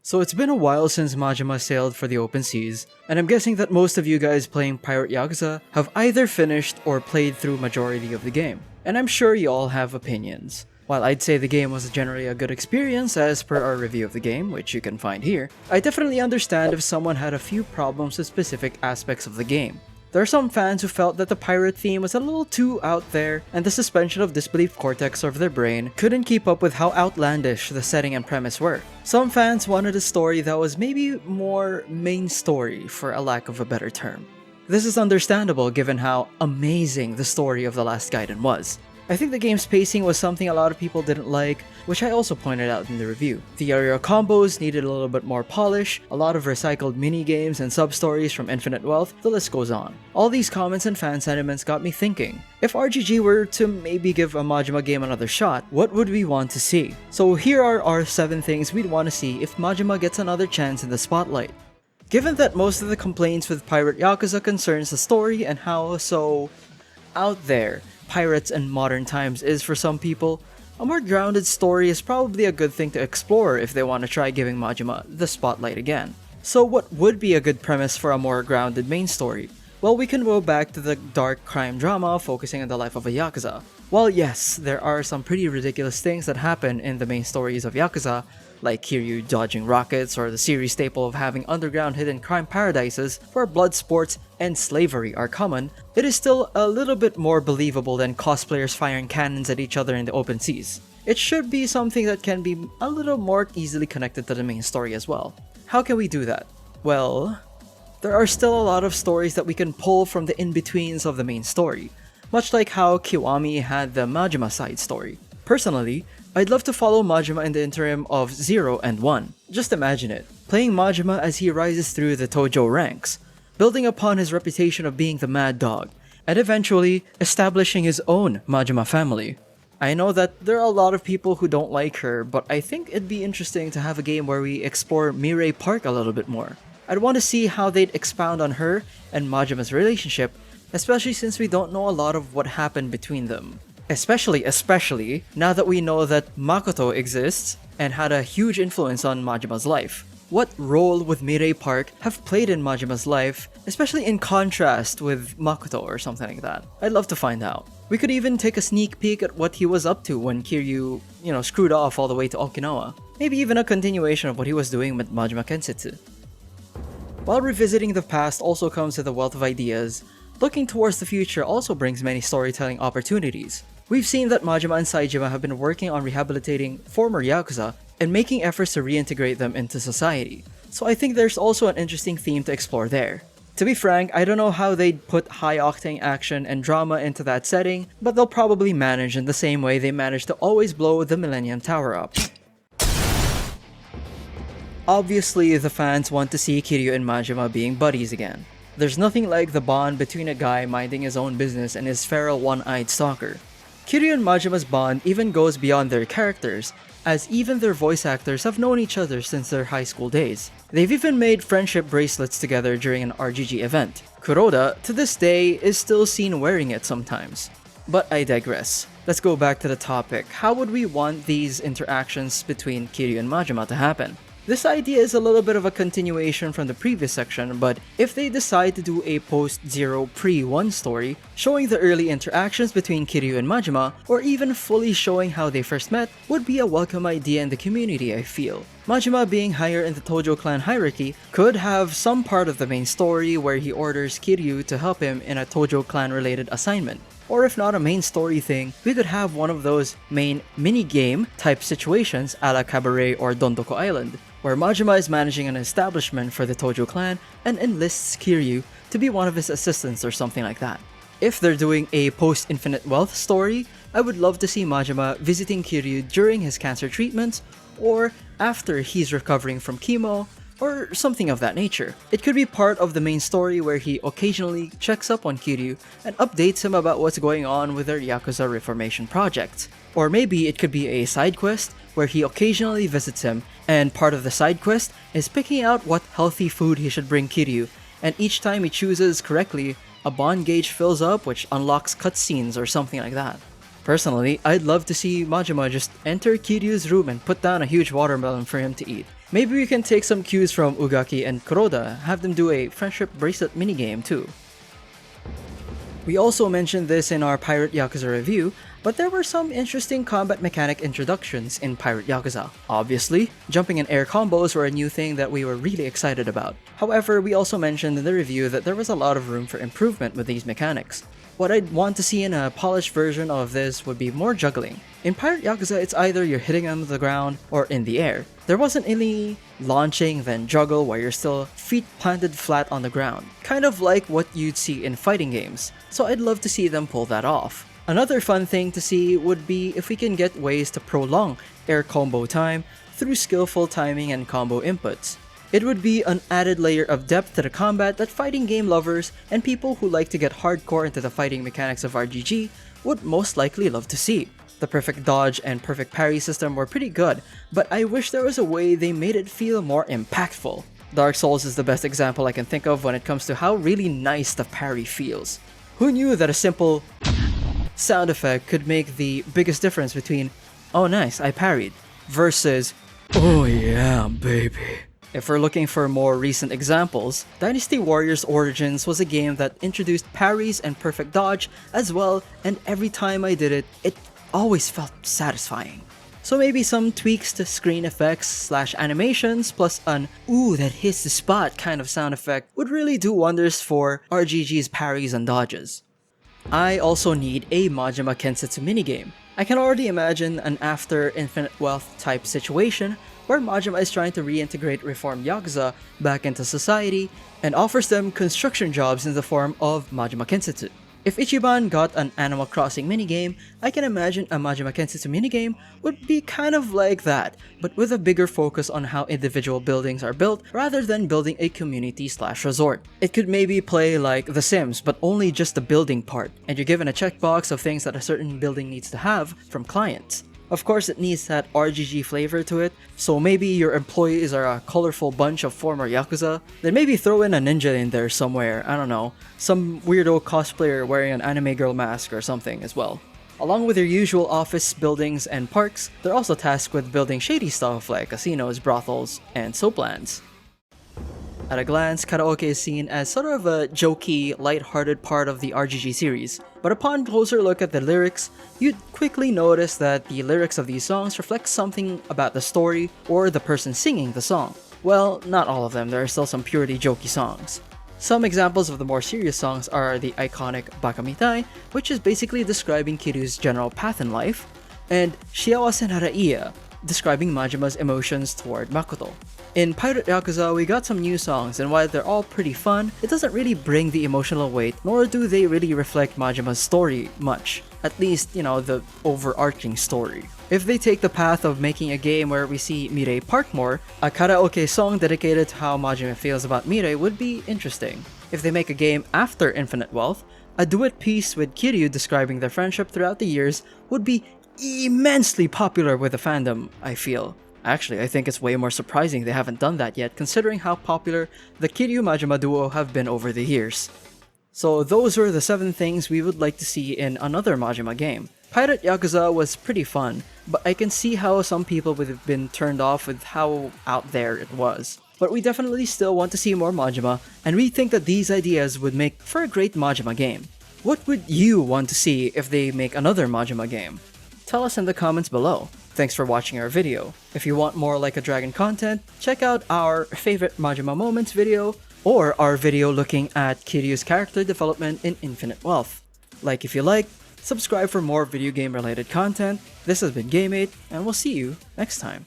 So it's been a while since Majima sailed for the open seas, and I'm guessing that most of you guys playing Pirate Yakuza have either finished or played through majority of the game. And I'm sure you all have opinions. While I'd say the game was generally a good experience as per our review of the game, which you can find here, I definitely understand if someone had a few problems with specific aspects of the game. There are some fans who felt that the pirate theme was a little too out there, and the suspension of disbelief cortex of their brain couldn't keep up with how outlandish the setting and premise were. Some fans wanted a story that was maybe more main story, for a lack of a better term. This is understandable given how amazing the story of The Last Gaiden was. I think the game's pacing was something a lot of people didn't like, which I also pointed out in the review. The area combos needed a little bit more polish, a lot of recycled mini-games and sub-stories from Infinite Wealth, the list goes on. All these comments and fan sentiments got me thinking, if RGG were to maybe give a Majima game another shot, what would we want to see? So here are our 7 things we'd want to see if Majima gets another chance in the spotlight. Given that most of the complaints with Pirate Yakuza concerns the story and how so out there pirates in modern times is for some people, a more grounded story is probably a good thing to explore if they want to try giving Majima the spotlight again. So what would be a good premise for a more grounded main story? Well, we can go back to the dark crime drama focusing on the life of a Yakuza. While yes, there are some pretty ridiculous things that happen in the main stories of Yakuza, like Kiryu dodging rockets or the series staple of having underground hidden crime paradises where blood sports and slavery are common, it is still a little bit more believable than cosplayers firing cannons at each other in the open seas. It should be something that can be a little more easily connected to the main story as well. How can we do that? Well, there are still a lot of stories that we can pull from the in-betweens of the main story, much like how Kiwami had the Majima side story. Personally, I'd love to follow Majima in the interim of 0 and 1. Just imagine it, playing Majima as he rises through the Tojo ranks, building upon his reputation of being the mad dog, and eventually establishing his own Majima family. I know that there are a lot of people who don't like her, but I think it'd be interesting to have a game where we explore Mirei Park a little bit more. I'd want to see how they'd expound on her and Majima's relationship, especially since we don't know a lot of what happened between them. Especially now that we know that Makoto exists and had a huge influence on Majima's life. What role would Mirei Park have played in Majima's life, especially in contrast with Makoto or something like that? I'd love to find out. We could even take a sneak peek at what he was up to when Kiryu, screwed off all the way to Okinawa. Maybe even a continuation of what he was doing with Majima Kensetsu. While revisiting the past also comes with a wealth of ideas, looking towards the future also brings many storytelling opportunities. We've seen that Majima and Saejima have been working on rehabilitating former Yakuza and making efforts to reintegrate them into society, so I think there's also an interesting theme to explore there. To be frank, I don't know how they'd put high-octane action and drama into that setting, but they'll probably manage in the same way they managed to always blow the Millennium Tower up. Obviously, the fans want to see Kiryu and Majima being buddies again. There's nothing like the bond between a guy minding his own business and his feral one-eyed stalker. Kiryu and Majima's bond even goes beyond their characters, as even their voice actors have known each other since their high school days. They've even made friendship bracelets together during an RGG event. Kuroda, to this day, is still seen wearing it sometimes. But I digress. Let's go back to the topic. How would we want these interactions between Kiryu and Majima to happen? This idea is a little bit of a continuation from the previous section, but if they decide to do a post-0 pre-1 story, showing the early interactions between Kiryu and Majima, or even fully showing how they first met, would be a welcome idea in the community, I feel. Majima being higher in the Tojo clan hierarchy could have some part of the main story where he orders Kiryu to help him in a Tojo clan related assignment. Or if not a main story thing, we could have one of those main mini-game type situations a la Cabaret or Dondoko Island, where Majima is managing an establishment for the Tojo clan and enlists Kiryu to be one of his assistants or something like that. If they're doing a post-Infinite Wealth story, I would love to see Majima visiting Kiryu during his cancer treatments or after he's recovering from chemo, or something of that nature. It could be part of the main story where he occasionally checks up on Kiryu and updates him about what's going on with their Yakuza reformation project. Or maybe it could be a side quest where he occasionally visits him, and part of the side quest is picking out what healthy food he should bring Kiryu, and each time he chooses correctly, a bond gauge fills up which unlocks cutscenes or something like that. Personally, I'd love to see Majima just enter Kiryu's room and put down a huge watermelon for him to eat. Maybe we can take some cues from Ugaki and Kuroda, have them do a friendship bracelet minigame too. We also mentioned this in our Pirate Yakuza review, but there were some interesting combat mechanic introductions in Pirate Yakuza. Obviously, jumping and air combos were a new thing that we were really excited about. However, we also mentioned in the review that there was a lot of room for improvement with these mechanics. What I'd want to see in a polished version of this would be more juggling. In Pirate Yakuza, it's either you're hitting on the ground or in the air. There wasn't any launching then juggle where you're still feet planted flat on the ground, kind of like what you'd see in fighting games, so I'd love to see them pull that off. Another fun thing to see would be if we can get ways to prolong air combo time through skillful timing and combo inputs. It would be an added layer of depth to the combat that fighting game lovers and people who like to get hardcore into the fighting mechanics of RGG would most likely love to see. The perfect dodge and perfect parry system were pretty good, but I wish there was a way they made it feel more impactful. Dark Souls is the best example I can think of when it comes to how really nice the parry feels. Who knew that a simple sound effect could make the biggest difference between, "Oh nice, I parried," versus, "Oh yeah, baby." If we're looking for more recent examples, Dynasty Warriors Origins was a game that introduced parries and perfect dodge as well, and every time I did it, it always felt satisfying. So maybe some tweaks to screen effects / animations plus an "ooh that hits the spot" kind of sound effect would really do wonders for RGG's parries and dodges. I also need a Majima Kensetsu minigame. I can already imagine an after Infinite Wealth type situation where Majima is trying to reintegrate reformed Yakuza back into society and offers them construction jobs in the form of Majima Kensetsu. If Ichiban got an Animal Crossing minigame, I can imagine a Majima Kensetsu minigame would be kind of like that, but with a bigger focus on how individual buildings are built rather than building a community / resort. It could maybe play like The Sims, but only just the building part, and you're given a checkbox of things that a certain building needs to have from clients. Of course, it needs that RGG flavor to it, so maybe your employees are a colorful bunch of former Yakuza. Then maybe throw in a ninja in there somewhere, I don't know, some weirdo cosplayer wearing an anime girl mask or something as well. Along with your usual office buildings and parks, they're also tasked with building shady stuff like casinos, brothels, and soaplands. At a glance, Karaoke is seen as sort of a jokey, light-hearted part of the RGG series, but upon closer look at the lyrics, you'd quickly notice that the lyrics of these songs reflect something about the story or the person singing the song. Well, not all of them, there are still some purely jokey songs. Some examples of the more serious songs are the iconic Bakamitai, which is basically describing Kiryu's general path in life, and Shiawase Naraiya, describing Majima's emotions toward Makoto. In Pirate Yakuza, we got some new songs, and while they're all pretty fun, it doesn't really bring the emotional weight, nor do they really reflect Majima's story much. At least, you know, the overarching story. If they take the path of making a game where we see Mirei park more, a karaoke song dedicated to how Majima feels about Mirei would be interesting. If they make a game after Infinite Wealth, a duet piece with Kiryu describing their friendship throughout the years would be immensely popular with the fandom, I feel. Actually, I think it's way more surprising they haven't done that yet, considering how popular the Kiryu-Majima duo have been over the years. So those were the 7 things we would like to see in another Majima game. Pirate Yakuza was pretty fun, but I can see how some people would have been turned off with how out there it was. But we definitely still want to see more Majima, and we think that these ideas would make for a great Majima game. What would you want to see if they make another Majima game? Tell us in the comments below. Thanks for watching our video. If you want more Like a Dragon content, check out our favorite Majima moments video, or our video looking at Kiryu's character development in Infinite Wealth. Like if you like, subscribe for more video game related content. This has been GameMate, and we'll see you next time.